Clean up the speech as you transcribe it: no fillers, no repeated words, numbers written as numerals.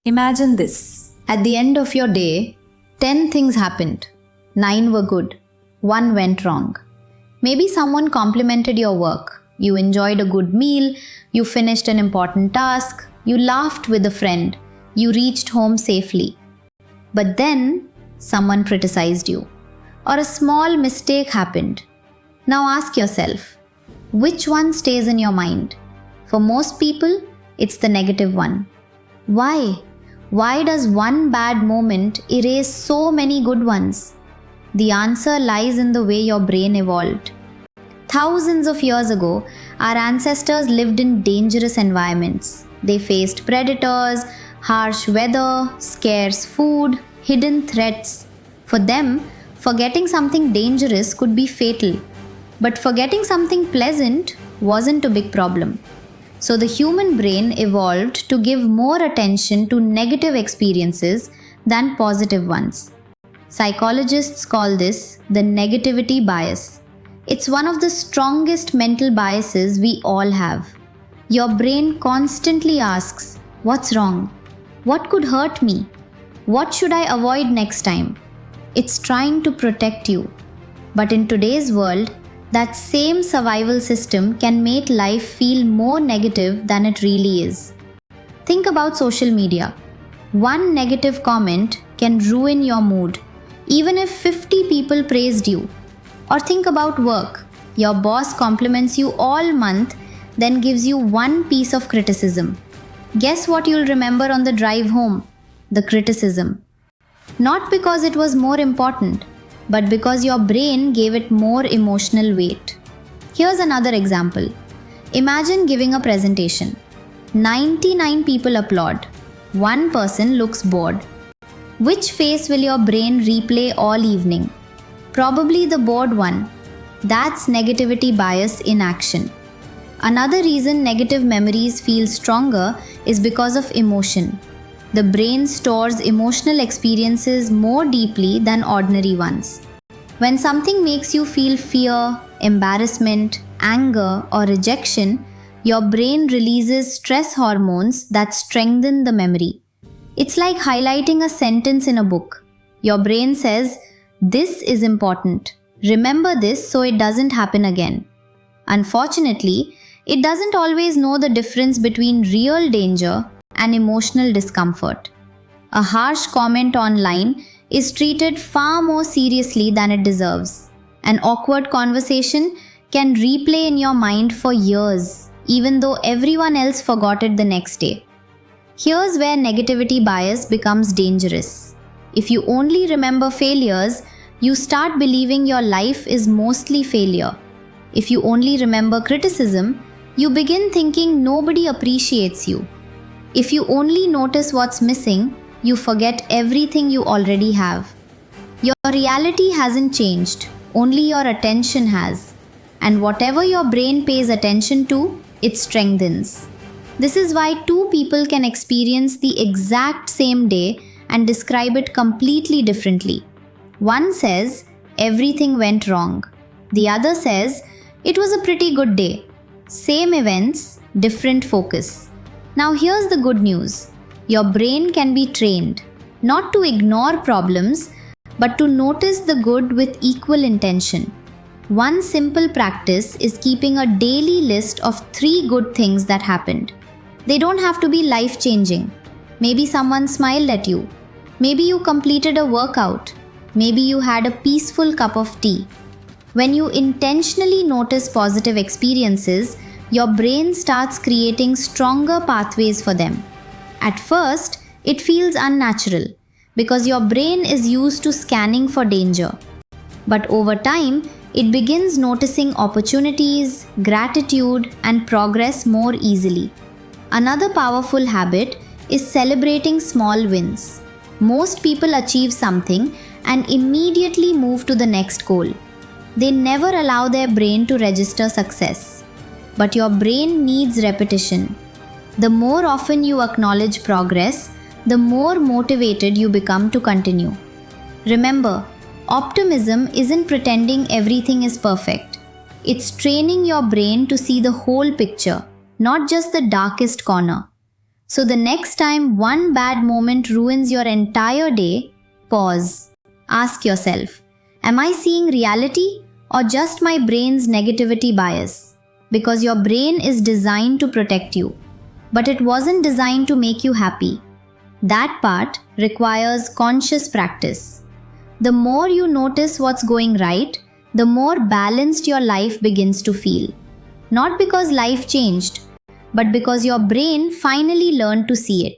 Imagine this. At the end of your day, 10 things happened. 9 were good. 1 went wrong. Maybe someone complimented your work. You enjoyed a good meal. You finished an important task. You laughed with a friend. You reached home safely. But then, someone criticized you. Or a small mistake happened. Now ask yourself, which one stays in your mind? For most people, it's the negative one. Why? Why does one bad moment erase so many good ones? The answer lies in the way your brain evolved. Thousands of years ago, our ancestors lived in dangerous environments. They faced predators, harsh weather, scarce food, hidden threats. For them, forgetting something dangerous could be fatal. But forgetting something pleasant wasn't a big problem. So the human brain evolved to give more attention to negative experiences than positive ones. Psychologists call this the negativity bias. It's one of the strongest mental biases we all have. Your brain constantly asks, what's wrong? What could hurt me? What should I avoid next time? It's trying to protect you. But in today's world, that same survival system can make life feel more negative than it really is. Think about social media. One negative comment can ruin your mood, even if 50 people praised you. Or think about work. Your boss compliments you all month, then gives you one piece of criticism. Guess what you'll remember on the drive home? The criticism. Not because it was more important, but because your brain gave it more emotional weight. Here's another example. Imagine giving a presentation. 99 people applaud. One person looks bored. Which face will your brain replay all evening? Probably the bored one. That's negativity bias in action. Another reason negative memories feel stronger is because of emotion. The brain stores emotional experiences more deeply than ordinary ones. When something makes you feel fear, embarrassment, anger, or rejection, your brain releases stress hormones that strengthen the memory. It's like highlighting a sentence in a book. Your brain says, "This is important. Remember this so it doesn't happen again." Unfortunately, it doesn't always know the difference between real danger and emotional discomfort. A harsh comment online is treated far more seriously than it deserves. An awkward conversation can replay in your mind for years, even though everyone else forgot it the next day. Here's where negativity bias becomes dangerous. If you only remember failures, you start believing your life is mostly failure. If you only remember criticism, you begin thinking nobody appreciates you. If you only notice what's missing, you forget everything you already have. Your reality hasn't changed, only your attention has. And whatever your brain pays attention to, it strengthens. This is why two people can experience the exact same day and describe it completely differently. One says, everything went wrong. The other says, it was a pretty good day. Same events, different focus. Now here's the good news. Your brain can be trained, not to ignore problems, but to notice the good with equal intention. One simple practice is keeping a daily list of 3 good things that happened. They don't have to be life-changing. Maybe someone smiled at you. Maybe you completed a workout. Maybe you had a peaceful cup of tea. When you intentionally notice positive experiences, your brain starts creating stronger pathways for them. At first, it feels unnatural because your brain is used to scanning for danger. But over time, it begins noticing opportunities, gratitude, and progress more easily. Another powerful habit is celebrating small wins. Most people achieve something and immediately move to the next goal. They never allow their brain to register success. But your brain needs repetition. The more often you acknowledge progress, the more motivated you become to continue. Remember, optimism isn't pretending everything is perfect. It's training your brain to see the whole picture, not just the darkest corner. So the next time one bad moment ruins your entire day, pause. Ask yourself, am I seeing reality or just my brain's negativity bias? Because your brain is designed to protect you, but it wasn't designed to make you happy. That part requires conscious practice. The more you notice what's going right, the more balanced your life begins to feel. Not because life changed, but because your brain finally learned to see it.